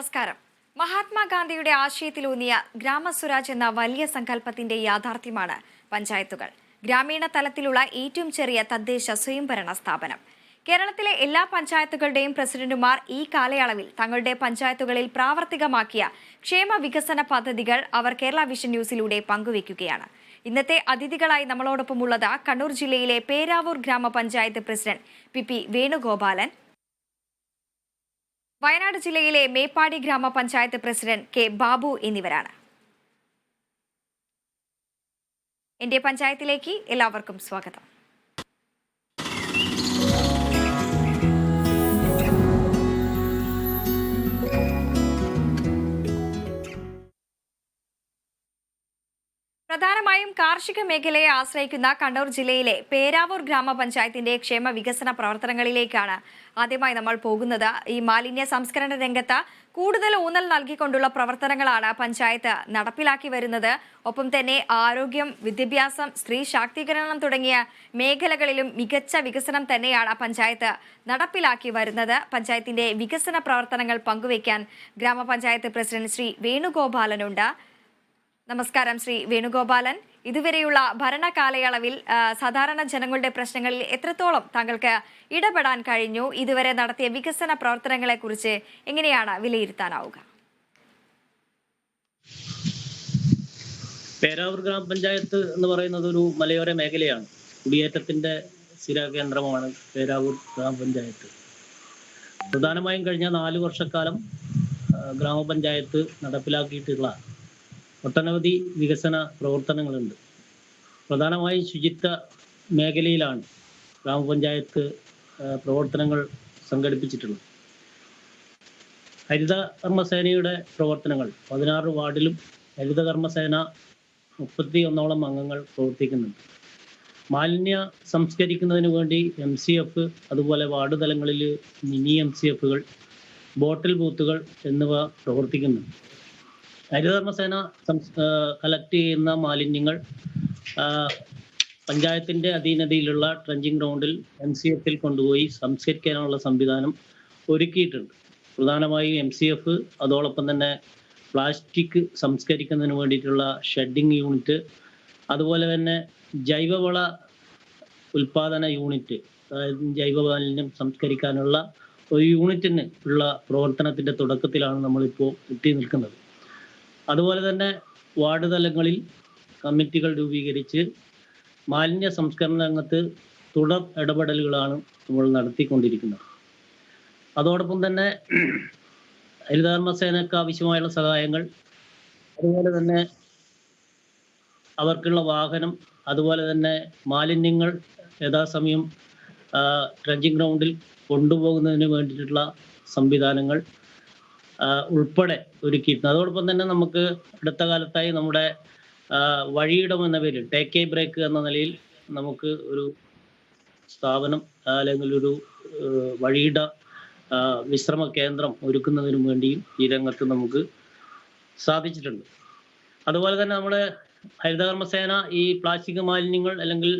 നമസ്കാരം. മഹാത്മാഗാന്ധിയുടെ ആശയത്തിലൂന്നിയ ഗ്രാമസ്വരാജ് എന്ന വലിയ സങ്കല്പത്തിന്റെ യാഥാർത്ഥ്യമാണ് പഞ്ചായത്തുകൾ. ഗ്രാമീണ തലത്തിലുള്ള ഏറ്റവും ചെറിയ തദ്ദേശ സ്വയംഭരണ സ്ഥാപനം. കേരളത്തിലെ എല്ലാ പഞ്ചായത്തുകളുടെയും പ്രസിഡന്റുമാർ ഈ കാലയളവിൽ തങ്ങളുടെ പഞ്ചായത്തുകളിൽ പ്രാവർത്തികമാക്കിയ ക്ഷേമ വികസന പദ്ധതികൾ അവർ കേരള വിഷൻ ന്യൂസിലൂടെ പങ്കുവയ്ക്കുകയാണ്. ഇന്നത്തെ അതിഥികളായി നമ്മളോടൊപ്പമുള്ളത് കണ്ണൂർ ജില്ലയിലെ പേരാവൂർ ഗ്രാമപഞ്ചായത്ത് പ്രസിഡന്റ് പി വേണുഗോപാലൻ, വയനാട് ജില്ലയിലെ മേപ്പാടി ഗ്രാമപഞ്ചായത്ത് പ്രസിഡന്റ് കെ ബാബു എന്നിവരാണ്. എന്റെ പഞ്ചായത്തിലേക്ക് എല്ലാവർക്കും സ്വാഗതം. പ്രധാനമായും കാർഷിക മേഖലയെ ആശ്രയിക്കുന്ന കണ്ണൂർ ജില്ലയിലെ പേരാവൂർ ഗ്രാമപഞ്ചായത്തിന്റെ ക്ഷേമ വികസന പ്രവർത്തനങ്ങളിലേക്കാണ് ആദ്യമായി നമ്മൾ പോകുന്നത്. ഈ മാലിന്യ സംസ്കരണ രംഗത്ത് കൂടുതൽ ഊന്നൽ നൽകിക്കൊണ്ടുള്ള പ്രവർത്തനങ്ങളാണ് പഞ്ചായത്ത് നടപ്പിലാക്കി വരുന്നത്. ഒപ്പം തന്നെ ആരോഗ്യം, വിദ്യാഭ്യാസം, സ്ത്രീ ശാക്തീകരണം തുടങ്ങിയ മേഖലകളിലും മികച്ച വികസനം തന്നെയാണ് പഞ്ചായത്ത് നടപ്പിലാക്കി വരുന്നത്. പഞ്ചായത്തിന്റെ വികസന പ്രവർത്തനങ്ങൾ പങ്കുവയ്ക്കാൻ ഗ്രാമപഞ്ചായത്ത് പ്രസിഡന്റ് ശ്രീ വേണുഗോപാലനുണ്ട്. നമസ്കാരം ശ്രീ വേണുഗോപാലൻ. ഇതുവരെയുള്ള ഭരണ കാലയളവിൽ സാധാരണ ജനങ്ങളുടെ പ്രശ്നങ്ങളിൽ എത്രത്തോളം താങ്കൾക്ക് ഇടപെടാൻ കഴിഞ്ഞു? ഇതുവരെ നടത്തിയ വികസന പ്രവർത്തനങ്ങളെ കുറിച്ച് എങ്ങനെയാണ് വിലയിരുത്താനാവുക? പേരാവൂർ ഗ്രാമപഞ്ചായത്ത് എന്ന് പറയുന്നത് ഒരു മലയോര മേഖലയാണ്. കുടിയേറ്റത്തിന്റെ സ്ഥിരകേന്ദ്രമാണ് പേരാവൂർ ഗ്രാമപഞ്ചായത്ത്. പ്രധാനമായും കഴിഞ്ഞ 4 വർഷക്കാലം ഗ്രാമപഞ്ചായത്ത് നടപ്പിലാക്കിയിട്ടുള്ള ഒട്ടനവധി വികസന പ്രവർത്തനങ്ങളുണ്ട്. പ്രധാനമായും ശുചിത്വ മേഖലയിലാണ് ഗ്രാമപഞ്ചായത്ത് പ്രവർത്തനങ്ങൾ സംഘടിപ്പിച്ചിട്ടുള്ളത്. ഹരിത കർമ്മസേനയുടെ പ്രവർത്തനങ്ങൾ 16 വാർഡിലും ഹരിത കർമ്മസേന 31ഓളം അംഗങ്ങൾ പ്രവർത്തിക്കുന്നുണ്ട്. മാലിന്യ സംസ്കരിക്കുന്നതിന് വേണ്ടി MCF, അതുപോലെ വാർഡ് തലങ്ങളിൽ മിനി MCFകൾ, ബോട്ടിൽ ബൂത്തുകൾ എന്നിവ പ്രവർത്തിക്കുന്നുണ്ട്. ഹരിതകർമ്മസേന കളക്ട് ചെയ്യുന്ന മാലിന്യങ്ങൾ പഞ്ചായത്തിന്റെ അധീനതയിലുള്ള ട്രഞ്ചിങ് ഗ്രൗണ്ടിൽ MCFൽ കൊണ്ടുപോയി സംസ്കരിക്കാനുള്ള സംവിധാനം ഒരുക്കിയിട്ടുണ്ട്. പ്രധാനമായും MCF, അതോടൊപ്പം തന്നെ പ്ലാസ്റ്റിക് സംസ്കരിക്കുന്നതിന് വേണ്ടിയിട്ടുള്ള ഷെഡിങ് യൂണിറ്റ്, അതുപോലെ തന്നെ ജൈവവള ഉൽപാദന യൂണിറ്റ്, അതായത് ജൈവമാലിന്യം സംസ്കരിക്കാനുള്ള ഒരു യൂണിറ്റിന് ഉള്ള പ്രവർത്തനത്തിന്റെ തുടക്കത്തിലാണ് നമ്മളിപ്പോൾ എത്തി നിൽക്കുന്നത്. അതുപോലെ തന്നെ വാർഡ് തലങ്ങളിൽ കമ്മിറ്റികൾ രൂപീകരിച്ച് മാലിന്യ സംസ്കരണ രംഗത്ത് തുടർ ഇടപെടലുകളാണ് നമ്മൾ നടത്തിക്കൊണ്ടിരിക്കുന്നത്. അതോടൊപ്പം തന്നെ ഹരിതകർമ്മസേനയ്ക്ക് ആവശ്യമായുള്ള സഹായങ്ങൾ, അതുപോലെ തന്നെ അവർക്കുള്ള വാഹനം, അതുപോലെ തന്നെ മാലിന്യങ്ങൾ യഥാസമയം ട്രഞ്ചിങ് ഗ്രൗണ്ടിൽ കൊണ്ടുപോകുന്നതിന് വേണ്ടിയിട്ടുള്ള സംവിധാനങ്ങൾ ഉൾപ്പെടെ ഒരുക്കിയിട്ടുണ്ട്. അതോടൊപ്പം തന്നെ നമുക്ക് അടുത്ത കാലത്തായി നമ്മുടെ വഴിയിടം എന്ന പേരിൽ ടേക്ക് എ ബ്രേക്ക് എന്ന നിലയിൽ നമുക്ക് ഒരു സ്ഥാപനം അല്ലെങ്കിൽ ഒരു വഴിയിട വിശ്രമ കേന്ദ്രം ഒരുക്കുന്നതിനു വേണ്ടിയും ഈ രംഗത്ത് നമുക്ക് സാധിച്ചിട്ടുണ്ട്. അതുപോലെ തന്നെ നമ്മുടെ ഹരിതകർമ്മസേന ഈ പ്ലാസ്റ്റിക് മാലിന്യങ്ങൾ അല്ലെങ്കിൽ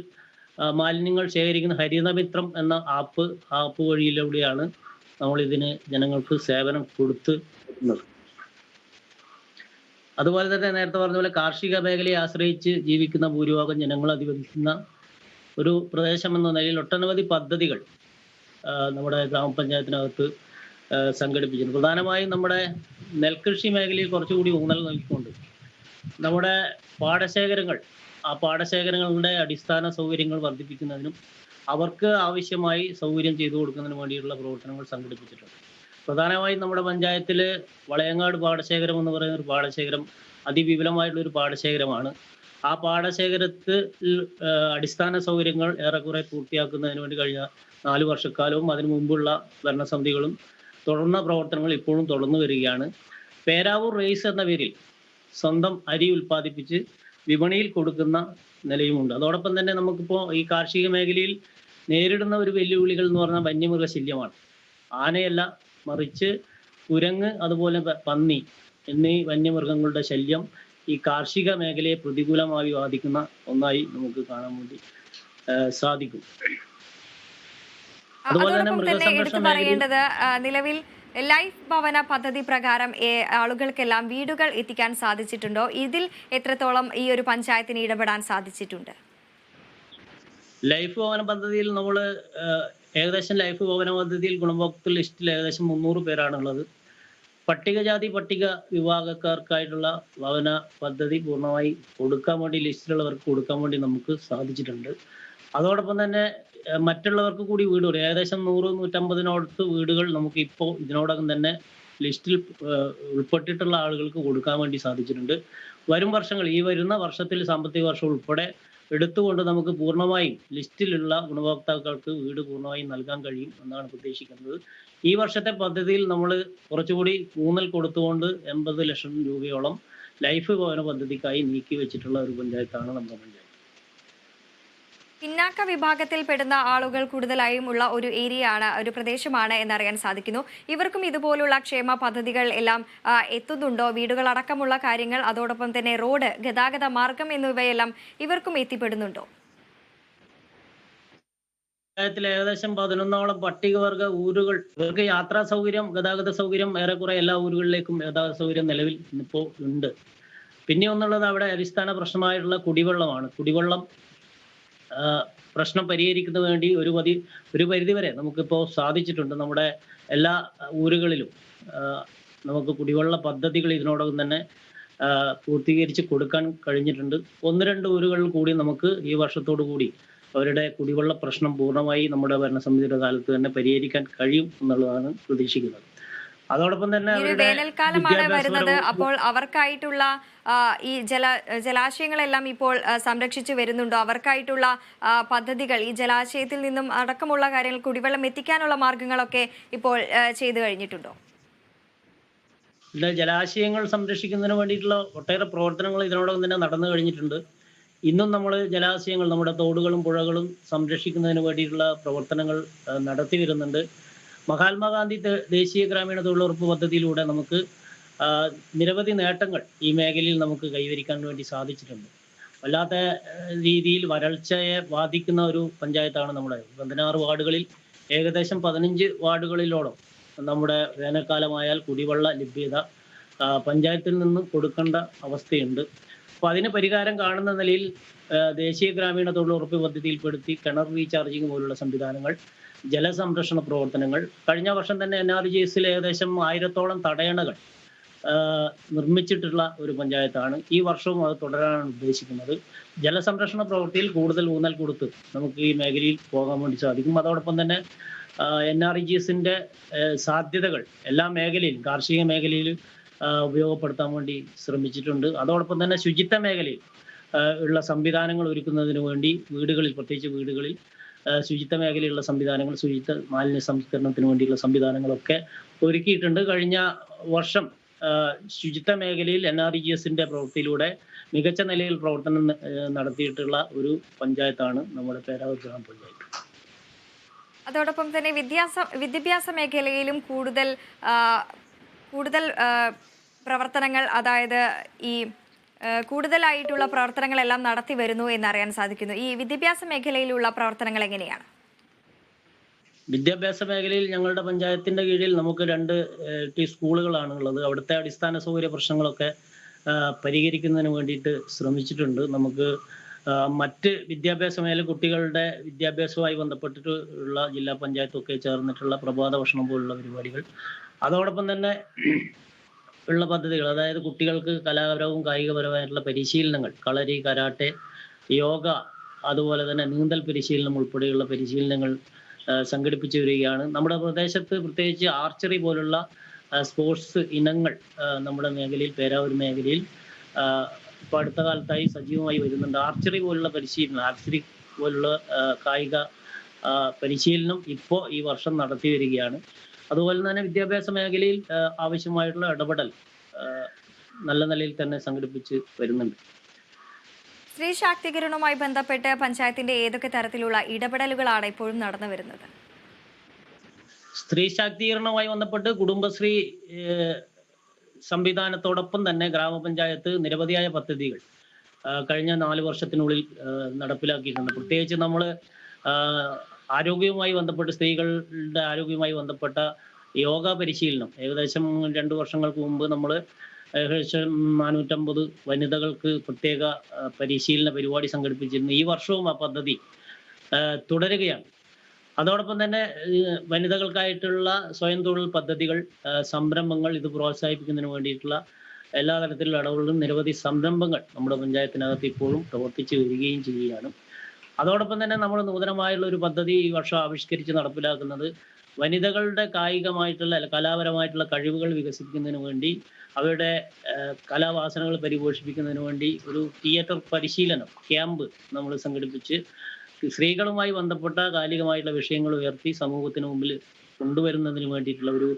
മാലിന്യങ്ങൾ ശേഖരിക്കുന്ന ഹരിതമിത്രം എന്ന ആപ്പ് വഴിയിലൂടെയാണ് നമ്മൾ ഇതിന് ജനങ്ങൾക്ക് സേവനം കൊടുക്കുന്നത്. അതുപോലെ തന്നെ നേരത്തെ പറഞ്ഞ പോലെ കാർഷിക മേഖലയെ ആശ്രയിച്ച് ജീവിക്കുന്ന ഭൂരിഭാഗം ജനങ്ങൾ അധിവസിക്കുന്ന ഒരു പ്രദേശം എന്ന നിലയിൽ ഒട്ടനവധി പദ്ധതികൾ നമ്മുടെ ഗ്രാമപഞ്ചായത്തിനകത്ത് സംഘടിപ്പിച്ചിട്ടുണ്ട്. പ്രധാനമായും നമ്മുടെ നെൽകൃഷി മേഖലയിൽ കുറച്ചുകൂടി ഊന്നൽ നൽകിക്കൊണ്ട് നമ്മുടെ പാടശേഖരങ്ങൾ, ആ പാടശേഖരങ്ങളുടെ അടിസ്ഥാന സൗകര്യങ്ങൾ വർദ്ധിപ്പിക്കുന്നതിനും അവർക്ക് ആവശ്യമായി സൗകര്യം ചെയ്തു കൊടുക്കുന്നതിന് വേണ്ടിയിട്ടുള്ള പ്രവർത്തനങ്ങൾ സംഘടിപ്പിച്ചിട്ടുണ്ട്. പ്രധാനമായും നമ്മുടെ പഞ്ചായത്തിൽ വളയങ്ങാട് പാടശേഖരം എന്ന് പറയുന്ന ഒരു പാടശേഖരം അതിവിപുലമായിട്ടുള്ള ഒരു പാടശേഖരമാണ്. ആ പാടശേഖരത്തിൽ അടിസ്ഥാന സൗകര്യങ്ങൾ ഏറെക്കുറെ പൂർത്തിയാക്കുന്നതിന് വേണ്ടി കഴിഞ്ഞ 4 വർഷക്കാലവും അതിനു മുമ്പുള്ള ഭരണസമിതികളും തുടർന്ന പ്രവർത്തനങ്ങൾ ഇപ്പോഴും തുടർന്നു വരികയാണ്. പേരാവൂർ റൈസ് എന്ന പേരിൽ സ്വന്തം അരി ഉൽപ്പാദിപ്പിച്ച് വിപണിയിൽ കൊടുക്കുന്ന നിലയുമുണ്ട്. അതോടൊപ്പം തന്നെ നമുക്കിപ്പോൾ ഈ കാർഷിക മേഖലയിൽ നേരിടുന്ന ഒരു വെല്ലുവിളികൾ എന്ന് പറഞ്ഞാൽ വന്യമൃഗശല്യമാണ്. ആനയല്ല, മറിച്ച് കുരങ്ങ്, അതുപോലെ പന്നി എന്നീ വന്യമൃഗങ്ങളുടെ ശല്യം ഈ കാർഷിക മേഖലയെ പ്രതികൂലമായി ബാധിക്കുന്ന ഒന്നായി നമുക്ക് കാണാൻ വേണ്ടി സാധിക്കും. അതുപോലെ തന്നെ എടുത്തു പറയേണ്ടത്, നിലവിൽ ലൈഫ് ഭവന പദ്ധതി പ്രകാരം ആളുകൾക്കെല്ലാം വീടുകൾ എത്തിക്കാൻ സാധിച്ചിട്ടുണ്ടോ? ഇതിൽ എത്രത്തോളം ഈ ഒരു പഞ്ചായത്തിന് ഇടപെടാൻ സാധിച്ചിട്ടുണ്ട്? ലൈഫ് ഭവന പദ്ധതിയിൽ നമ്മൾ ഏകദേശം ലൈഫ് ഭവന പദ്ധതിയിൽ ഗുണഭോക്തൃ ലിസ്റ്റിൽ ഏകദേശം 300 പേരാണുള്ളത്. പട്ടികജാതി പട്ടിക വിഭാഗക്കാർക്കായിട്ടുള്ള ഭവന പദ്ധതി പൂർണ്ണമായി കൊടുക്കാൻ വേണ്ടി ലിസ്റ്റിലുള്ളവർക്ക് കൊടുക്കാൻ വേണ്ടി നമുക്ക് സാധിച്ചിട്ടുണ്ട്. അതോടൊപ്പം തന്നെ മറ്റുള്ളവർക്ക് കൂടി വീടുകൾ ഏകദേശം 100-150 വീടുകൾ നമുക്ക് ഇപ്പോൾ ഇതിനോടകം തന്നെ ലിസ്റ്റിൽ ഉൾപ്പെട്ടിട്ടുള്ള ആളുകൾക്ക് കൊടുക്കാൻ വേണ്ടി സാധിച്ചിട്ടുണ്ട്. വരും വർഷങ്ങൾ ഈ വരുന്ന വർഷത്തിൽ സാമ്പത്തിക വർഷം ഉൾപ്പെടെ എടുത്തുകൊണ്ട് നമുക്ക് പൂർണ്ണമായും ലിസ്റ്റിലുള്ള ഗുണഭോക്താക്കൾക്ക് വീട് പൂർണ്ണമായും നൽകാൻ കഴിയും എന്നാണ് പ്രതീക്ഷിക്കുന്നത്. ഈ വർഷത്തെ പദ്ധതിയിൽ നമ്മൾ കുറച്ചുകൂടി ഊന്നൽ കൊടുത്തുകൊണ്ട് 80 ലക്ഷം രൂപയോളം ലൈഫ് ഭവന പദ്ധതിക്കായി നീക്കി വെച്ചിട്ടുള്ള ഒരു പഞ്ചായത്താണ് നമ്മുടെ പഞ്ചായത്ത്. പിന്നാക്ക വിഭാഗത്തിൽ പെടുന്ന ആളുകൾ കൂടുതലായും ഉള്ള ഒരു ഏരിയയാണ്, ഒരു പ്രദേശമാണ് എന്നറിയാൻ സാധിക്കുന്നു. ഇവർക്കും ഇതുപോലുള്ള ക്ഷേമ പദ്ധതികൾ എല്ലാം എത്തുന്നുണ്ടോ? വീടുകൾ അടക്കമുള്ള കാര്യങ്ങൾ, അതോടൊപ്പം തന്നെ റോഡ്, ഗതാഗത മാർഗം എന്നിവയെല്ലാം ഇവർക്കും എത്തിപ്പെടുന്നുണ്ടോ? പഞ്ചായത്തിൽ ഏകദേശം 11ഓളം പട്ടികവർഗ ഊരുകൾ, ഇവർക്ക് യാത്രാ സൗകര്യം, ഗതാഗത സൗകര്യം ഏറെക്കുറെ എല്ലാ ഊരുകളിലേക്കും ഗതാഗത സൗകര്യം നിലവിൽ ഇപ്പോൾ ഉണ്ട്. പിന്നെ ഒന്നുള്ളത് അവിടെ അടിസ്ഥാന പ്രശ്നമായിട്ടുള്ള കുടിവെള്ളമാണ്. കുടിവെള്ളം പ്രശ്നം പരിഹരിക്കുന്നതിന് വേണ്ടി ഒരു പരിധിവരെ നമുക്കിപ്പോൾ സാധിച്ചിട്ടുണ്ട്. നമ്മുടെ എല്ലാ ഊരുകളിലും നമുക്ക് കുടിവെള്ള പദ്ധതികൾ ഇതിനോടകം തന്നെ പൂർത്തീകരിച്ച് കൊടുക്കാൻ കഴിഞ്ഞിട്ടുണ്ട്. 1-2 ഊരുകളിൽ കൂടി നമുക്ക് ഈ വർഷത്തോടു കൂടി അവരുടെ കുടിവെള്ള പ്രശ്നം പൂർണ്ണമായി നമ്മുടെ ഭരണസമിതിയുടെ കാലത്ത് തന്നെ പരിഹരിക്കാൻ കഴിയും എന്നുള്ളതാണ് പ്രതീക്ഷിക്കുന്നത്. അതോടൊപ്പം തന്നെ വേനൽക്കാലമാണ് വരുന്നത്. അപ്പോൾ അവർക്കായിട്ടുള്ള ഈ ജലാശയങ്ങളെല്ലാം ഇപ്പോൾ സംരക്ഷിച്ചു വരുന്നുണ്ടോ? അവർക്കായിട്ടുള്ള പദ്ധതികൾ, ഈ ജലാശയത്തിൽ നിന്നും അടക്കമുള്ള കാര്യങ്ങൾ, കുടിവെള്ളം എത്തിക്കാനുള്ള മാർഗങ്ങളൊക്കെ ഇപ്പോൾ ചെയ്തു കഴിഞ്ഞിട്ടുണ്ടോ? ജലാശയങ്ങൾ സംരക്ഷിക്കുന്നതിന് വേണ്ടിയിട്ടുള്ള ഒട്ടേറെ പ്രവർത്തനങ്ങൾ ഇതിനോടകം തന്നെ നടന്നു കഴിഞ്ഞിട്ടുണ്ട്. ഇന്നും നമ്മൾ ജലാശയങ്ങൾ, നമ്മുടെ തോടുകളും പുഴകളും സംരക്ഷിക്കുന്നതിന് വേണ്ടിയിട്ടുള്ള പ്രവർത്തനങ്ങൾ നടത്തി വരുന്നുണ്ട്. മഹാത്മാഗാന്ധി ദേശീയ ഗ്രാമീണ തൊഴിലുറപ്പ് പദ്ധതിയിലൂടെ നമുക്ക് നിരവധി നേട്ടങ്ങൾ ഈ മേഖലയിൽ നമുക്ക് കൈവരിക്കാൻ വേണ്ടി സാധിച്ചിട്ടുണ്ട്. വല്ലാത്ത രീതിയിൽ വരൾച്ചയെ ബാധിക്കുന്ന ഒരു പഞ്ചായത്താണ് നമ്മുടെ 16 വാർഡുകളിൽ ഏകദേശം 15 വാർഡുകളിലോളം നമ്മുടെ വേനൽക്കാലമായാൽ കുടിവെള്ള ലഭ്യത പഞ്ചായത്തിൽ നിന്ന് കൊടുക്കേണ്ട അവസ്ഥയുണ്ട്. അപ്പോൾ അതിന് പരിഹാരം കാണുന്ന നിലയിൽ ദേശീയ ഗ്രാമീണ തൊഴിലുറപ്പ് പദ്ധതിയിൽപ്പെടുത്തി കിണർ റീചാർജിങ് പോലുള്ള സംവിധാനങ്ങൾ, ജലസംരക്ഷണ പ്രവർത്തനങ്ങൾ, കഴിഞ്ഞ വർഷം തന്നെ NRGSൽ ഏകദേശം 1000ഓളം തടയണകൾ നിർമ്മിച്ചിട്ടുള്ള ഒരു പഞ്ചായത്താണ്. ഈ വർഷവും അത് തുടരാനാണ് ഉദ്ദേശിക്കുന്നത്. ജലസംരക്ഷണ പ്രവൃത്തിയിൽ കൂടുതൽ ഊന്നൽ കൊടുത്ത് നമുക്ക് ഈ മേഖലയിൽ പോകാൻ വേണ്ടി സാധിക്കും. അതോടൊപ്പം തന്നെ NRGSന്റെ സാധ്യതകൾ എല്ലാ മേഖലയിലും, കാർഷിക മേഖലയിൽ ഉപയോഗപ്പെടുത്താൻ വേണ്ടി ശ്രമിച്ചിട്ടുണ്ട്. അതോടൊപ്പം തന്നെ ശുചിത്വ മേഖലയിൽ ഉള്ള സംവിധാനങ്ങൾ ഒരുക്കുന്നതിന് വേണ്ടി വീടുകളിൽ, പ്രത്യേകിച്ച് വീടുകളിൽ ശുചിത്വ മേഖലയിലുള്ള സംവിധാനങ്ങൾ, ശുചിത്വ മാലിന്യ സംസ്കരണത്തിന് വേണ്ടിയുള്ള സംവിധാനങ്ങളൊക്കെ ഒരുക്കിയിട്ടുണ്ട്. കഴിഞ്ഞ വർഷം ശുചിത്വ മേഖലയിൽ NRGSന്റെ പ്രവൃത്തിയിലൂടെ മികച്ച നിലയിൽ പ്രവർത്തനം നടത്തിയിട്ടുള്ള ഒരു പഞ്ചായത്താണ് നമ്മുടെ പേരാവൂർ ഗ്രാമപഞ്ചായത്ത്. അതോടൊപ്പം തന്നെ വിദ്യാഭ്യാസ മേഖലയിലും കൂടുതൽ പ്രവർത്തനങ്ങൾ, അതായത് ഈ കൂടുതലായിട്ടുള്ള പ്രവർത്തനങ്ങളെല്ലാം നടത്തി വരുന്നു എന്നറിയാൻ സാധിക്കുന്നു. ഈ വിദ്യാഭ്യാസ മേഖലയിലുള്ള പ്രവർത്തനങ്ങൾ എങ്ങനെയാണ്? വിദ്യാഭ്യാസ മേഖലയിൽ ഞങ്ങളുടെ പഞ്ചായത്തിന്റെ കീഴിൽ നമുക്ക് 2 LP സ്കൂളുകളാണ് ഉള്ളത്. അവിടുത്തെ അടിസ്ഥാന സൗകര്യ പ്രശ്നങ്ങളൊക്കെ പരിഹരിക്കുന്നതിന് വേണ്ടിയിട്ട് ശ്രമിച്ചിട്ടുണ്ട്. നമുക്ക് മറ്റ് വിദ്യാഭ്യാസ മേഖല, കുട്ടികളുടെ വിദ്യാഭ്യാസവുമായി ബന്ധപ്പെട്ടിട്ടുള്ള ജില്ലാ പഞ്ചായത്തൊക്കെ ചേർന്നിട്ടുള്ള പ്രഭാത ഭക്ഷണം പോലുള്ള പരിപാടികൾ, അതോടൊപ്പം തന്നെ ഉള്ള പദ്ധതികൾ, അതായത് കുട്ടികൾക്ക് കലാപരവും കായികപരമായിട്ടുള്ള പരിശീലനങ്ങൾ, കളരി, കരാട്ടെ, യോഗ, അതുപോലെ തന്നെ നീന്തൽ പരിശീലനം ഉൾപ്പെടെയുള്ള പരിശീലനങ്ങൾ സംഘടിപ്പിച്ചു വരികയാണ്. നമ്മുടെ പ്രദേശത്ത് പ്രത്യേകിച്ച് ആർച്ചറി പോലുള്ള സ്പോർട്സ് ഇനങ്ങൾ നമ്മുടെ മേഖലയിൽ, പേരാവൂർ മേഖലയിൽ ഇപ്പോൾ അടുത്ത കാലത്തായി സജീവമായി വരുന്നുണ്ട്. ആർച്ചറി പോലുള്ള പരിശീലനം, ആർച്ചറി പോലുള്ള കായിക പരിശീലനം ഇപ്പോൾ ഈ വർഷം നടത്തി വരികയാണ്. അതുപോലെ തന്നെ വിദ്യാഭ്യാസ മേഖലയിൽ ആവശ്യമായിട്ടുള്ള ഇടപെടൽ നല്ല നിലയിൽ തന്നെ സംഘടിപ്പിച്ച് വരുന്നുണ്ട്. സ്ത്രീ ശാക്തീകരണവുമായി ബന്ധപ്പെട്ട് പഞ്ചായത്തിന്റെ ഏതൊക്കെ തരത്തിലുള്ള ഇടപെടലുകളാണ് ഇപ്പോഴും നടന്നു വരുന്നത്? സ്ത്രീ ശാക്തീകരണവുമായി ബന്ധപ്പെട്ട് കുടുംബശ്രീ സംവിധാനത്തോടൊപ്പം തന്നെ ഗ്രാമപഞ്ചായത്ത് നിരവധിയായ പദ്ധതികൾ കഴിഞ്ഞ 4 വർഷത്തിനുള്ളിൽ നടപ്പിലാക്കിയിട്ടുണ്ട്. പ്രത്യേകിച്ച് നമ്മൾ ആരോഗ്യവുമായി ബന്ധപ്പെട്ട്, സ്ത്രീകളുടെ ആരോഗ്യവുമായി ബന്ധപ്പെട്ട യോഗ പരിശീലനം ഏകദേശം 2 വർഷങ്ങൾക്ക് മുമ്പ് നമ്മൾ ഏകദേശം 450 വനിതകൾക്ക് പ്രത്യേക പരിശീലന പരിപാടി സംഘടിപ്പിച്ചിരുന്നു. ഈ വർഷവും ആ പദ്ധതി തുടരുകയാണ്. അതോടൊപ്പം തന്നെ വനിതകൾക്കായിട്ടുള്ള സ്വയം തൊഴിൽ പദ്ധതികൾ, സംരംഭങ്ങൾ ഇത് പ്രോത്സാഹിപ്പിക്കുന്നതിന് വേണ്ടിയിട്ടുള്ള എല്ലാ തരത്തിലുള്ള ഇടപെടലും നിരവധി സംരംഭങ്ങൾ നമ്മുടെ പഞ്ചായത്തിനകത്ത് ഇപ്പോഴും പ്രവർത്തിച്ചു വരികയും ചെയ്യുകയാണ്. അതോടൊപ്പം തന്നെ നമ്മൾ നൂതനമായുള്ള ഒരു പദ്ധതി ഈ വർഷം ആവിഷ്കരിച്ച് നടപ്പിലാക്കുന്നത് വനിതകളുടെ കായികമായിട്ടുള്ള കലാപരമായിട്ടുള്ള കഴിവുകൾ വികസിപ്പിക്കുന്നതിന് വേണ്ടി അവരുടെ കലാവാസനകൾ പരിപോഷിപ്പിക്കുന്നതിന് വേണ്ടി ഒരു തിയേറ്റർ പരിശീലനം ക്യാമ്പ് നമ്മൾ സംഘടിപ്പിച്ച് സ്ത്രീകളുമായി ബന്ധപ്പെട്ട കാലികമായിട്ടുള്ള വിഷയങ്ങൾ ഉയർത്തി സമൂഹത്തിന് മുമ്പിൽ കൊണ്ടുവരുന്നതിന് വേണ്ടിയിട്ടുള്ള ഒരു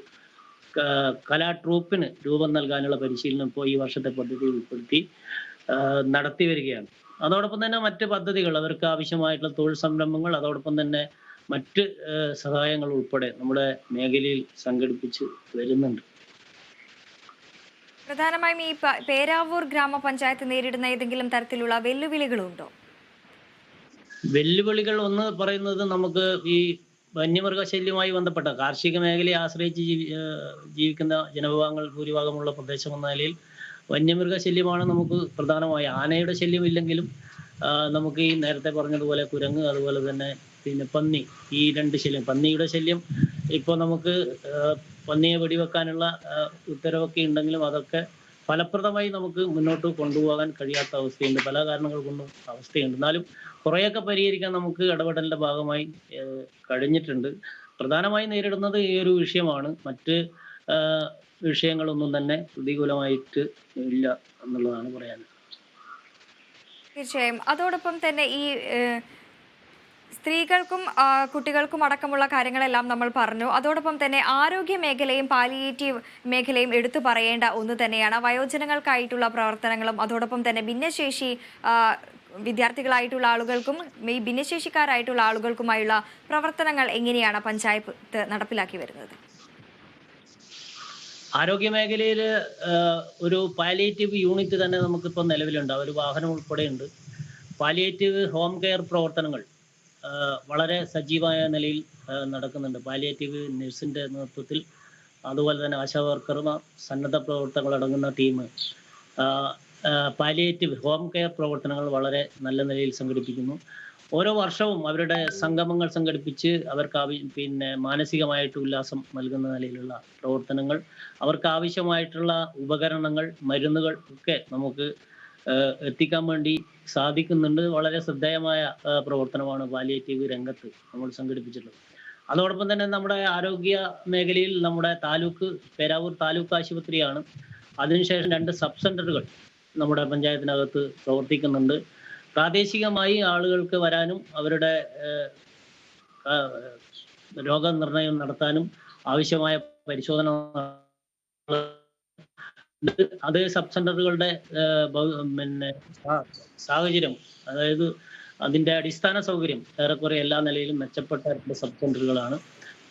കലാ ട്രൂപ്പിന് രൂപം നൽകാനുള്ള പരിശീലനം ഇപ്പോൾ ഈ വർഷത്തെ പദ്ധതിയിൽ ഉൾപ്പെടുത്തി നടത്തി വരികയാണ്. അതോടൊപ്പം തന്നെ മറ്റ് പദ്ധതികൾ അവർക്ക് ആവശ്യമായിട്ടുള്ള തൊഴിൽ സംരംഭങ്ങൾ, അതോടൊപ്പം തന്നെ മറ്റ് സഹായങ്ങൾ ഉൾപ്പെടെ നമ്മുടെ മേഖലയിൽ സംഘടിപ്പിച്ച് വരുന്നുണ്ട്. പ്രധാനമായും ഈ പേരാവൂർ ഗ്രാമപഞ്ചായത്ത് നേരിടുന്ന ഏതെങ്കിലും തരത്തിലുള്ള വെല്ലുവിളികളുണ്ടോ? വെല്ലുവിളികൾ ഒന്ന് പറയുന്നത് നമുക്ക് ഈ വന്യമൃഗശല്യവുമായി ബന്ധപ്പെട്ട കാർഷിക മേഖലയെ ആശ്രയിച്ച് ജീവിക്കുന്ന ജനവിഭാഗങ്ങൾ ഭൂരിഭാഗമുള്ള പ്രദേശം എന്ന നിലയിൽ വന്യമൃഗശല്യമാണ് നമുക്ക് പ്രധാനമായി. ആനയുടെ ശല്യം ഇല്ലെങ്കിലും നമുക്ക് ഈ നേരത്തെ പറഞ്ഞതുപോലെ കുരങ്ങ്, അതുപോലെ തന്നെ പിന്നെ പന്നി, ഈ 2 ശല്യം. പന്നിയുടെ ശല്യം ഇപ്പോൾ നമുക്ക് പന്നിയെ വെടിവെക്കാനുള്ള ഉത്തരവൊക്കെ ഉണ്ടെങ്കിലും അതൊക്കെ ഫലപ്രദമായി നമുക്ക് മുന്നോട്ട് കൊണ്ടുപോകാൻ കഴിയാത്ത അവസ്ഥയുണ്ട്. പല കാരണങ്ങൾ കൊണ്ടും അവസ്ഥയുണ്ട്. എന്നാലും കുറേയൊക്കെ പരിഹരിക്കാൻ നമുക്ക് ഇടപെടലിന്റെ ഭാഗമായി കഴിഞ്ഞിട്ടുണ്ട്. പ്രധാനമായും നേരിടുന്നത് ഈ ഒരു വിഷയമാണ്. മറ്റ് വിഷയങ്ങളൊന്നും തന്നെ പ്രതികൂലമായിട്ട് ഇല്ല എന്നുള്ളതാണ് പറയാൻ. തീർച്ചയായും. അതോടൊപ്പം തന്നെ ഈ സ്ത്രീകൾക്കും കുട്ടികൾക്കും അടക്കമുള്ള കാര്യങ്ങളെല്ലാം നമ്മൾ പറഞ്ഞു. അതോടൊപ്പം തന്നെ ആരോഗ്യ മേഖലയും പാലിയേറ്റീവ് മേഖലയും എടുത്തു പറയേണ്ട ഒന്ന് തന്നെയാണ്. വയോജനങ്ങൾക്കായിട്ടുള്ള പ്രവർത്തനങ്ങളും അതോടൊപ്പം തന്നെ ഭിന്നശേഷി വിദ്യാർത്ഥികളായിട്ടുള്ള ആളുകൾക്കും ഈ ഭിന്നശേഷിക്കാരായിട്ടുള്ള ആളുകൾക്കുമായുള്ള പ്രവർത്തനങ്ങൾ എങ്ങനെയാണ് പഞ്ചായത്ത് നടപ്പിലാക്കി വരുന്നത്? ആരോഗ്യ മേഖലയിൽ ഒരു പാലിയേറ്റീവ് യൂണിറ്റ് തന്നെ നമുക്കിപ്പോൾ നിലവിലുണ്ട്. ഒരു വാഹനം ഉൾപ്പെടെയുണ്ട്. പാലിയേറ്റീവ് ഹോം കെയർ പ്രവർത്തനങ്ങൾ വളരെ സജീവമായ നിലയിൽ നടക്കുന്നുണ്ട്. പാലിയേറ്റീവ് നഴ്സിൻ്റെ നേതൃത്വത്തിൽ, അതുപോലെ തന്നെ ആശാ വർക്കർമാർ, സന്നദ്ധ പ്രവർത്തകർ അടങ്ങുന്ന ടീം പാലിയേറ്റീവ് ഹോം കെയർ പ്രവർത്തനങ്ങൾ വളരെ നല്ല നിലയിൽ സംഘടിപ്പിക്കുന്നു. ഓരോ വർഷവും അവരുടെ സംഗമങ്ങൾ സംഘടിപ്പിച്ച് അവർക്ക് പിന്നെ മാനസികമായിട്ട് ഉല്ലാസം നൽകുന്ന നിലയിലുള്ള പ്രവർത്തനങ്ങൾ, അവർക്ക് ആവശ്യമായിട്ടുള്ള ഉപകരണങ്ങൾ, മരുന്നുകൾ ഒക്കെ നമുക്ക് എത്തിക്കാൻ വേണ്ടി സാധിക്കുന്നുണ്ട്. വളരെ ശ്രദ്ധേയമായ പ്രവർത്തനമാണ് പാലിയേറ്റീവ് രംഗത്ത് നമ്മൾ സംഘടിപ്പിച്ചിട്ടുള്ളത്. അതോടൊപ്പം തന്നെ നമ്മുടെ ആരോഗ്യ മേഖലയിൽ നമ്മുടെ പേരാവൂർ താലൂക്ക് ആശുപത്രിയാണ്. അതിനുശേഷം 2 സബ് സെന്ററുകൾ നമ്മുടെ പഞ്ചായത്തിനകത്ത് പ്രവർത്തിക്കുന്നുണ്ട്. പ്രാദേശികമായി ആളുകൾക്ക് വരാനും അവരുടെ രോഗനിർണയം നടത്താനും ആവശ്യമായ പരിശോധന, അത് സബ് സെന്ററുകളുടെ പിന്നെ സാഹചര്യം, അതായത് അതിന്റെ അടിസ്ഥാന സൗകര്യം ഏറെക്കുറെ എല്ലാ നിലയിലും മെച്ചപ്പെട്ട സബ് സെന്ററുകളാണ്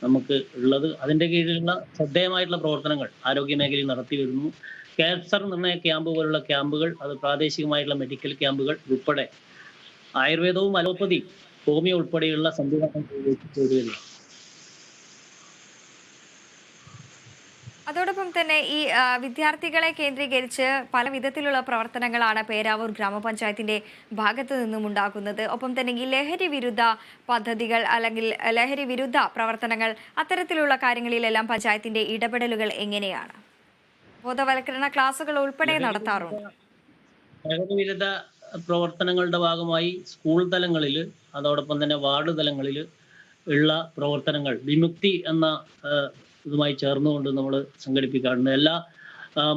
നമുക്ക് ഉള്ളത്. അതിന്റെ കീഴിലുള്ള ശ്രദ്ധേയമായിട്ടുള്ള പ്രവർത്തനങ്ങൾ ആരോഗ്യ മേഖലയിൽ നടത്തി വരുന്നു. ക്യാൻസർ നിർണയ ക്യാമ്പ് പോലുള്ള ക്യാമ്പുകൾ, അത് പ്രാദേശികമായിട്ടുള്ള മെഡിക്കൽ ക്യാമ്പുകൾ ഉൾപ്പെടെ ആയുർവേദവും അലോപ്പതി, ഹോമിയോ ഉൾപ്പെടെയുള്ള സംവിധാനം ചെയ്തു. അതോടൊപ്പം തന്നെ ഈ വിദ്യാർത്ഥികളെ കേന്ദ്രീകരിച്ച് പല വിധത്തിലുള്ള പ്രവർത്തനങ്ങളാണ് പേരാവൂർ ഗ്രാമപഞ്ചായത്തിന്റെ ഭാഗത്തു നിന്നും ഉണ്ടാകുന്നത്. ഒപ്പം തന്നെ ഈ ലഹരി വിരുദ്ധ പദ്ധതികൾ അല്ലെങ്കിൽ ലഹരി വിരുദ്ധ പ്രവർത്തനങ്ങൾ, അത്തരത്തിലുള്ള കാര്യങ്ങളിലെല്ലാം പഞ്ചായത്തിന്റെ ഇടപെടലുകൾ എങ്ങനെയാണ്? ബോധവൽക്കരണ ക്ലാസുകൾ ഉൾപ്പെടെ നടത്താറുണ്ട്. ലഹരി വിരുദ്ധ പ്രവർത്തനങ്ങളുടെ ഭാഗമായി സ്കൂൾ തലങ്ങളിൽ, അതോടൊപ്പം തന്നെ വാർഡ് തലങ്ങളിൽ ഉള്ള പ്രവർത്തനങ്ങൾ വിമുക്തി എന്ന ഇതുമായി ചേർന്നുകൊണ്ട് നമ്മൾ സംഘടിപ്പിക്കാറുണ്ട്. എല്ലാ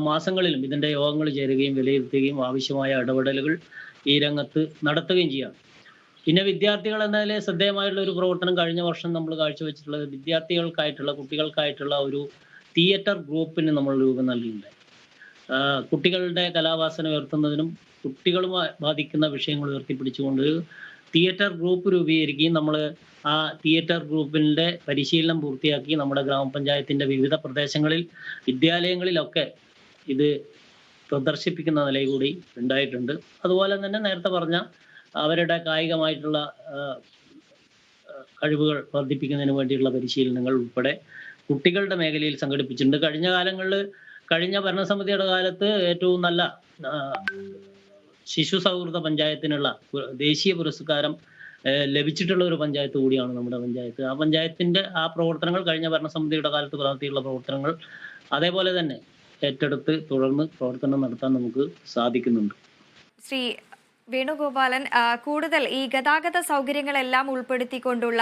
മാസങ്ങളിലും ഇതിൻ്റെ യോഗങ്ങൾ ചേരുകയും വിലയിരുത്തുകയും ആവശ്യമായ ഇടപെടലുകൾ ഈ രംഗത്ത് നടത്തുകയും ചെയ്യാം. പിന്നെ വിദ്യാർത്ഥികൾ എന്നതിലെ ശ്രദ്ധേയമായിട്ടുള്ള ഒരു പ്രവർത്തനം കഴിഞ്ഞ വർഷം നമ്മൾ കാഴ്ചവെച്ചിട്ടുള്ളത് വിദ്യാർത്ഥികൾക്കായിട്ടുള്ള, കുട്ടികൾക്കായിട്ടുള്ള ഒരു തിയേറ്റർ ഗ്രൂപ്പിന് നമ്മൾ രൂപം നൽകിയിട്ടുണ്ട്. കുട്ടികളുടെ കലാവാസന ഉയർത്തുന്നതിനും കുട്ടികളുമായി ബാധിക്കുന്ന വിഷയങ്ങൾ ഉയർത്തിപ്പിടിച്ചുകൊണ്ട് തിയേറ്റർ ഗ്രൂപ്പ് രൂപീകരിക്കുകയും നമ്മൾ ആ തിയേറ്റർ ഗ്രൂപ്പിൻ്റെ പരിശീലനം പൂർത്തിയാക്കി നമ്മുടെ ഗ്രാമപഞ്ചായത്തിൻ്റെ വിവിധ പ്രദേശങ്ങളിൽ, വിദ്യാലയങ്ങളിലൊക്കെ ഇത് പ്രദർശിപ്പിക്കുന്ന നില കൂടി ഉണ്ടായിട്ടുണ്ട്. അതുപോലെ തന്നെ നേരത്തെ പറഞ്ഞ അവരുടെ കായികമായിട്ടുള്ള കഴിവുകൾ വർദ്ധിപ്പിക്കുന്നതിന് വേണ്ടിയുള്ള പരിശീലനങ്ങൾ ഉൾപ്പെടെ കുട്ടികളുടെ മേഖലയിൽ സംഘടിപ്പിച്ചിട്ടുണ്ട്. കഴിഞ്ഞ ഭരണസമിതിയുടെ കാലത്ത് ഏറ്റവും നല്ല ആ, ശിശു സൗഹൃദ പഞ്ചായത്തിനുള്ള ദേശീയ പുരസ്കാരം ലഭിച്ചിട്ടുള്ള ഒരു പഞ്ചായത്ത് കൂടിയാണ് നമ്മുടെ പഞ്ചായത്ത്. ആ പഞ്ചായത്തിന്റെ ആ പ്രവർത്തനങ്ങൾ കഴിഞ്ഞ ഭരണസമിതിയുടെ കാലത്ത് നടത്തിയുള്ള പ്രവർത്തനങ്ങൾ അതേപോലെ തന്നെ ഏറ്റെടുത്ത് തുടർന്ന് പ്രവർത്തനം നടത്താൻ നമുക്ക് സാധിക്കുന്നുണ്ട്. ശ്രീ വേണുഗോപാലൻ, കൂടുതൽ ഈ ഗതാഗത സൗകര്യങ്ങളെല്ലാം ഉൾപ്പെടുത്തിക്കൊണ്ടുള്ള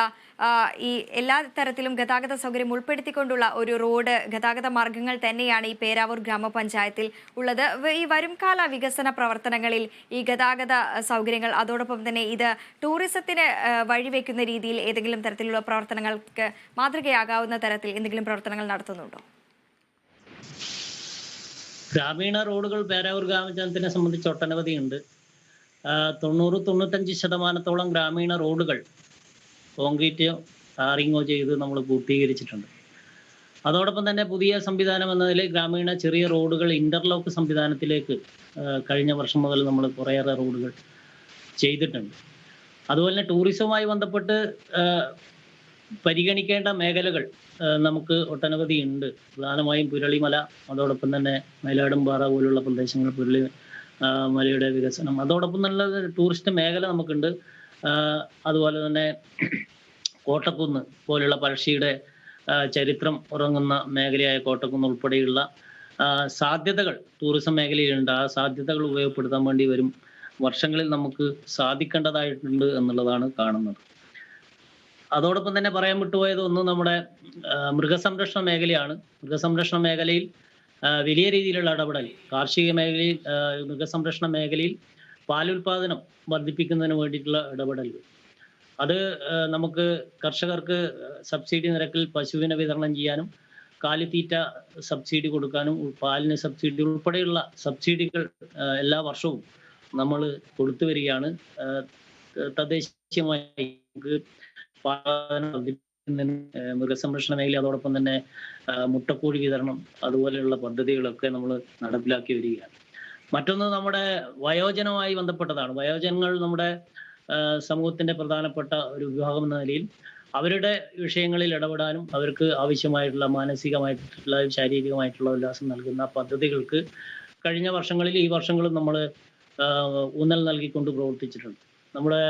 ഈ എല്ലാ തരത്തിലും ഗതാഗത സൗകര്യം ഉൾപ്പെടുത്തിക്കൊണ്ടുള്ള ഒരു റോഡ് ഗതാഗത മാർഗങ്ങൾ തന്നെയാണ് ഈ പേരാവൂർ ഗ്രാമപഞ്ചായത്തിൽ ഉള്ളത്. ഈ വരുംകാല വികസന പ്രവർത്തനങ്ങളിൽ ഈ ഗതാഗത സൗകര്യങ്ങൾ അതോടൊപ്പം തന്നെ ഇത് ടൂറിസത്തിന് വഴിവെക്കുന്ന രീതിയിൽ ഏതെങ്കിലും തരത്തിലുള്ള പ്രവർത്തനങ്ങൾക്ക് മാതൃകയാകാവുന്ന തരത്തിൽ എന്തെങ്കിലും പ്രവർത്തനങ്ങൾ നടത്തുന്നുണ്ടോ? ഗ്രാമീണ റോഡുകൾ പേരാവൂർ ഗ്രാമപഞ്ചായത്തിനെ സംബന്ധിച്ച് ഒട്ടനവധിയുണ്ട്. 90-95% ഗ്രാമീണ റോഡുകൾ കോൺക്രീറ്റോ ടാറിങ്ങോ ചെയ്ത് നമ്മൾ പൂർത്തീകരിച്ചിട്ടുണ്ട്. അതോടൊപ്പം തന്നെ പുതിയ സംവിധാനം എന്നതിൽ ഗ്രാമീണ ചെറിയ റോഡുകൾ ഇന്റർലോക്ക് സംവിധാനത്തിലേക്ക് കഴിഞ്ഞ വർഷം മുതൽ നമ്മൾ കുറേയേറെ റോഡുകൾ ചെയ്തിട്ടുണ്ട്. അതുപോലെ തന്നെ ടൂറിസവുമായി ബന്ധപ്പെട്ട് പരിഗണിക്കേണ്ട മേഖലകൾ നമുക്ക് ഒട്ടനവധി ഉണ്ട്. പ്രധാനമായും പുരളിമല, അതോടൊപ്പം തന്നെ മയിലാടുംപാറ പോലുള്ള പ്രദേശങ്ങൾ, പുരളി മലയുടെ വികസനം, അതോടൊപ്പം നല്ല ടൂറിസ്റ്റ് മേഖല നമുക്കുണ്ട്. അതുപോലെ തന്നെ കോട്ടക്കുന്ന് പോലുള്ള പഴശ്ശിയുടെ ചരിത്രം ഉറങ്ങുന്ന മേഖലയായ കോട്ടക്കുന്ന് ഉൾപ്പെടെയുള്ള സാധ്യതകൾ ടൂറിസം മേഖലയിലുണ്ട്. ആ സാധ്യതകൾ ഉപയോഗപ്പെടുത്താൻ വേണ്ടി വരും വർഷങ്ങളിൽ നമുക്ക് സാധിക്കേണ്ടതായിട്ടുണ്ട് എന്നുള്ളതാണ് കാണുന്നത്. അതോടൊപ്പം തന്നെ പറയാൻ വിട്ടുപോയത് ഒന്ന് നമ്മുടെ മൃഗസംരക്ഷണ മേഖലയാണ്. മൃഗസംരക്ഷണ മേഖലയിൽ വലിയ രീതിയിലുള്ള ഇടപെടൽ, കാർഷിക മേഖലയിൽ മൃഗസംരക്ഷണ മേഖലയിൽ പാലുൽപാദനം വർദ്ധിപ്പിക്കുന്നതിന് വേണ്ടിയിട്ടുള്ള ഇടപെടലുകൾ, അത് നമുക്ക് കർഷകർക്ക് സബ്സിഡി നിരക്കിൽ പശുവിനെ വിതരണം ചെയ്യാനും കാലിത്തീറ്റ സബ്സിഡി കൊടുക്കാനും പാലിന് സബ്സിഡി ഉൾപ്പെടെയുള്ള സബ്സിഡികൾ എല്ലാ വർഷവും നമ്മൾ കൊടുത്തു വരികയാണ്. തദ്ദേശീയമായി മൃഗസംരക്ഷണ മേഖല, അതോടൊപ്പം തന്നെ മുട്ടക്കോഴി വിതരണം, അതുപോലെയുള്ള പദ്ധതികളൊക്കെ നമ്മൾ നടപ്പിലാക്കി വരികയാണ്. മറ്റൊന്ന് നമ്മുടെ വയോജനവുമായി ബന്ധപ്പെട്ടതാണ്. വയോജനങ്ങൾ നമ്മുടെ സമൂഹത്തിന്റെ പ്രധാനപ്പെട്ട ഒരു വിഭാഗം എന്ന നിലയിൽ അവരുടെ വിഷയങ്ങളിൽ ഇടപെടാനും അവർക്ക് ആവശ്യമായിട്ടുള്ള മാനസികമായിട്ടുള്ള ശാരീരികമായിട്ടുള്ള ഉല്ലാസം നൽകുന്ന പദ്ധതികൾക്ക് കഴിഞ്ഞ വർഷങ്ങളിൽ ഈ വർഷങ്ങളും നമ്മൾ ഊന്നൽ നൽകിക്കൊണ്ട് പ്രവർത്തിച്ചിട്ടുണ്ട്. നമ്മുടെ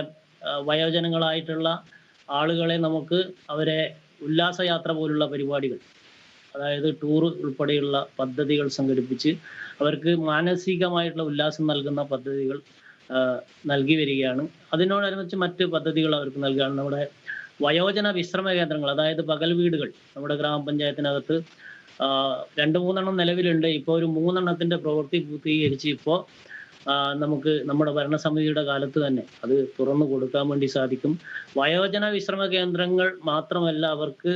വയോജനങ്ങളായിട്ടുള്ള ആളുകളെ നമുക്ക് അവരെ ഉല്ലാസയാത്ര പോലുള്ള പരിപാടികൾ, അതായത് ടൂർ ഉൾപ്പെടെയുള്ള പദ്ധതികൾ സംഘടിപ്പിച്ച് അവർക്ക് മാനസികമായിട്ടുള്ള ഉല്ലാസം നൽകുന്ന പദ്ധതികൾ നൽകി വരികയാണ്. അതിനോടനുബന്ധിച്ച് മറ്റ് പദ്ധതികൾ അവർക്ക് നൽകുകയാണ്. നമ്മുടെ വയോജന വിശ്രമ കേന്ദ്രങ്ങൾ, അതായത് പകൽ വീടുകൾ നമ്മുടെ ഗ്രാമപഞ്ചായത്തിനകത്ത് 2-3 നിലവിലുണ്ട്. ഇപ്പോൾ ഒരു 3 പ്രവൃത്തി പൂർത്തീകരിച്ച് ഇപ്പോൾ നമുക്ക് നമ്മുടെ ഭരണസമിതിയുടെ കാലത്ത് തന്നെ അത് തുറന്നു കൊടുക്കാൻ വേണ്ടി സാധിക്കും. വയോജന വിശ്രമ കേന്ദ്രങ്ങൾ മാത്രമല്ല, അവർക്ക്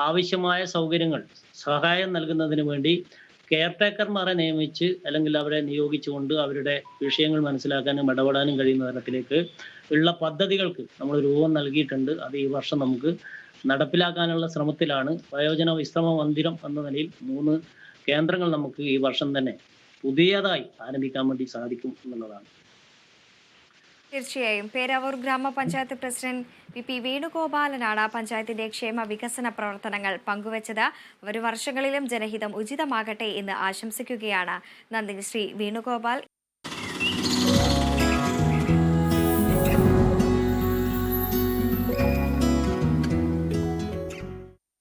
ആവശ്യമായ സൗകര്യങ്ങൾ, സഹായം നൽകുന്നതിന് വേണ്ടി കെയർടേക്കർമാരെ നിയമിച്ച് അല്ലെങ്കിൽ അവരെ നിയോഗിച്ചുകൊണ്ട് അവരുടെ വിഷയങ്ങൾ മനസ്സിലാക്കാനും ഇടപെടാനും കഴിയുന്ന തരത്തിലേക്ക് ഉള്ള പദ്ധതികൾക്ക് നമ്മൾ രൂപം നൽകിയിട്ടുണ്ട്. അത് ഈ വർഷം നമുക്ക് നടപ്പിലാക്കാനുള്ള ശ്രമത്തിലാണ്. വയോജന വിശ്രമ മന്ദിരം എന്ന നിലയിൽ 3 കേന്ദ്രങ്ങൾ നമുക്ക് ഈ വർഷം തന്നെ പുതിയതായി ആരംഭിക്കാൻ വേണ്ടി സാധിക്കും എന്നുള്ളതാണ്. തീർച്ചയായും പേരാവൂർ ഗ്രാമപഞ്ചായത്ത് പ്രസിഡന്റ് പി വേണുഗോപാലനാണ് പഞ്ചായത്തിന്റെ ക്ഷേമ വികസന പ്രവർത്തനങ്ങൾ പങ്കുവച്ചത്. വരും വർഷങ്ങളിലും ജനഹിതം ഉചിതമാകട്ടെ എന്ന് ആശംസിക്കുകയാണ്. നന്ദി ശ്രീ വേണുഗോപാൽ.